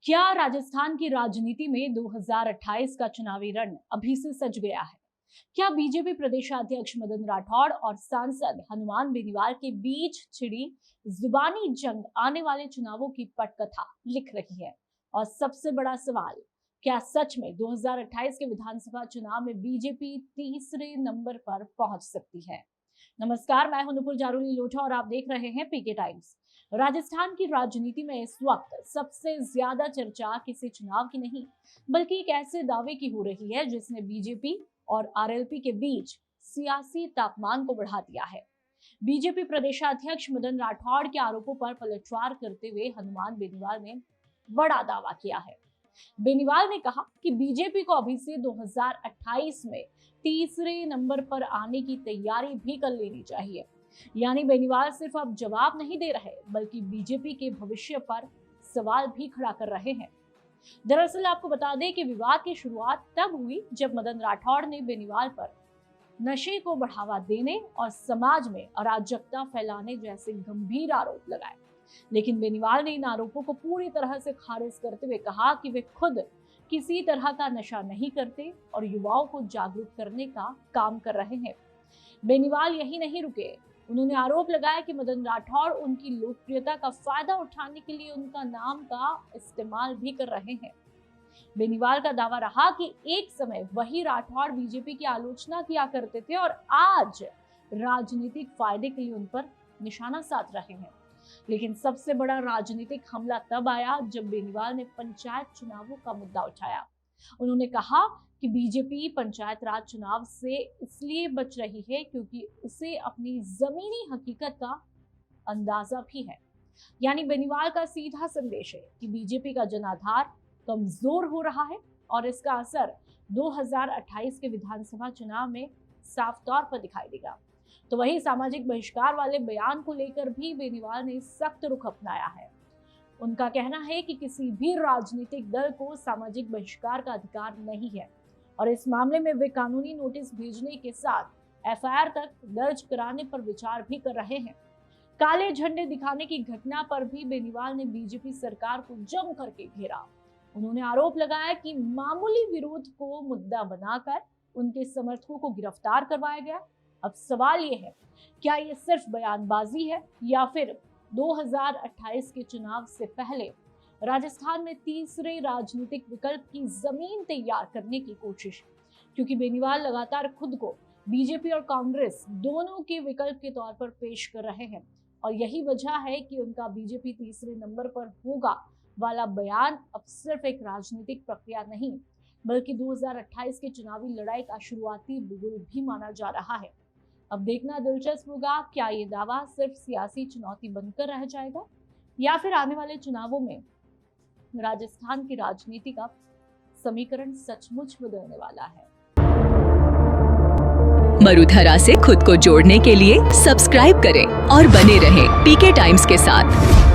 क्या राजस्थान की राजनीति में 2028 का चुनावी रण अभी से सज गया है? क्या बीजेपी प्रदेशाध्यक्ष मदन राठौड़ और सांसद हनुमान बेनीवाल के बीच छिड़ी जुबानी जंग आने वाले चुनावों की पटकथा लिख रही है? और सबसे बड़ा सवाल, क्या सच में 2028 के विधानसभा चुनाव में बीजेपी तीसरे नंबर पर पहुंच सकती है? नमस्कार, मैं हूं नुपुर जारुली लोढ़ा और आप देख रहे हैं पीके टाइम्स। राजस्थान की राजनीति में इस वक्त सबसे ज्यादा चर्चा किसी चुनाव की नहीं, बल्कि एक ऐसे दावे की हो रही है जिसने बीजेपी और आरएलपी के बीच सियासी तापमान को बढ़ा दिया है। बीजेपी प्रदेशाध्यक्ष मदन राठौड़ के आरोपों पर पलटवार करते हुए हनुमान बेनीवाल ने बड़ा दावा किया है। बेनीवाल ने कहा कि बीजेपी को अभी से 2028 में तीसरे नंबर पर आने की तैयारी भी कर लेनी चाहिए। यानी बेनीवाल सिर्फ अब जवाब नहीं दे रहे, बल्कि बीजेपी के भविष्य पर सवाल भी खड़ा कर रहे हैं। दरअसल आपको बता दें कि विवाद की शुरुआत तब हुई जब मदन राठौड़ ने बेनीवाल पर नशे को बढ़ावा देने और समाज में अराजकता फैलाने जैसे गंभीर आरोप लगाए। लेकिन बेनीवाल ने इन आरोपों को पूरी तरह से खारिज करते हुए कहा कि वे खुद किसी तरह का नशा नहीं करते और युवाओं को जागरूक करने का काम कर रहे हैं। बेनीवाल यही नहीं रुके, उन्होंने आरोप लगाया कि मदन राठौड़ उनकी लोकप्रियता का फायदा उठाने के लिए उनका नाम का इस्तेमाल भी कर रहे हैं। बेनीवाल का दावा रहा कि एक समय वही राठौड़ बीजेपी की आलोचना किया करते थे और आज राजनीतिक फायदे के लिए उन पर निशाना साध रहे हैं। लेकिन सबसे बड़ा राजनीतिक हमला तब आया जब बेनीवाल ने पंचायत चुनावों का मुद्दा उठाया। उन्होंने कहा कि बीजेपी पंचायत राज चुनाव से इसलिए बच रही है क्योंकि उसे अपनी जमीनी हकीकत का अंदाजा भी है। यानी बेनीवाल का सीधा संदेश है कि बीजेपी का जनाधार कमजोर हो रहा है और इसका असर 2028 के विधानसभा चुनाव में साफ तौर पर दिखाई देगा। तो वही सामाजिक बहिष्कार वाले बयान को लेकर भी बेनीवाल ने सख्त रुख अपनाया है। उनका कहना है कि किसी भी राजनीतिक दल को सामाजिक बहिष्कार का अधिकार नहीं है और इस मामले में वे कानूनी नोटिस भेजने के साथ एफआईआर तक दर्ज कराने पर विचार भी कर रहे हैं। काले झंडे दिखाने की घटना पर भी बेनीवाल ने बीजेपी सरकार को जम करके घेरा। उन्होंने आरोप लगाया कि मामूली विरोध को मुद्दा बनाकर उनके समर्थकों को गिरफ्तार करवाया गया। अब सवाल ये है, क्या ये सिर्फ बयानबाजी है या फिर 2028 के चुनाव से पहले राजस्थान में तीसरे राजनीतिक विकल्प की जमीन तैयार करने की कोशिश? क्योंकि बेनीवाल लगातार खुद को बीजेपी और कांग्रेस दोनों के विकल्प के तौर पर पेश कर रहे हैं और यही वजह है कि उनका बीजेपी तीसरे नंबर पर होगा वाला बयान अब सिर्फ एक राजनीतिक प्रक्रिया नहीं, बल्कि 2028 की चुनावी लड़ाई का शुरुआती बिगुल भी माना जा रहा है। अब देखना दिलचस्प होगा, क्या ये दावा सिर्फ सियासी चुनौती बनकर रह जाएगा या फिर आने वाले चुनावों में राजस्थान की राजनीति का समीकरण सचमुच बदलने वाला है। मरुधरा से खुद को जोड़ने के लिए सब्सक्राइब करें और बने रहें पीके टाइम्स के साथ।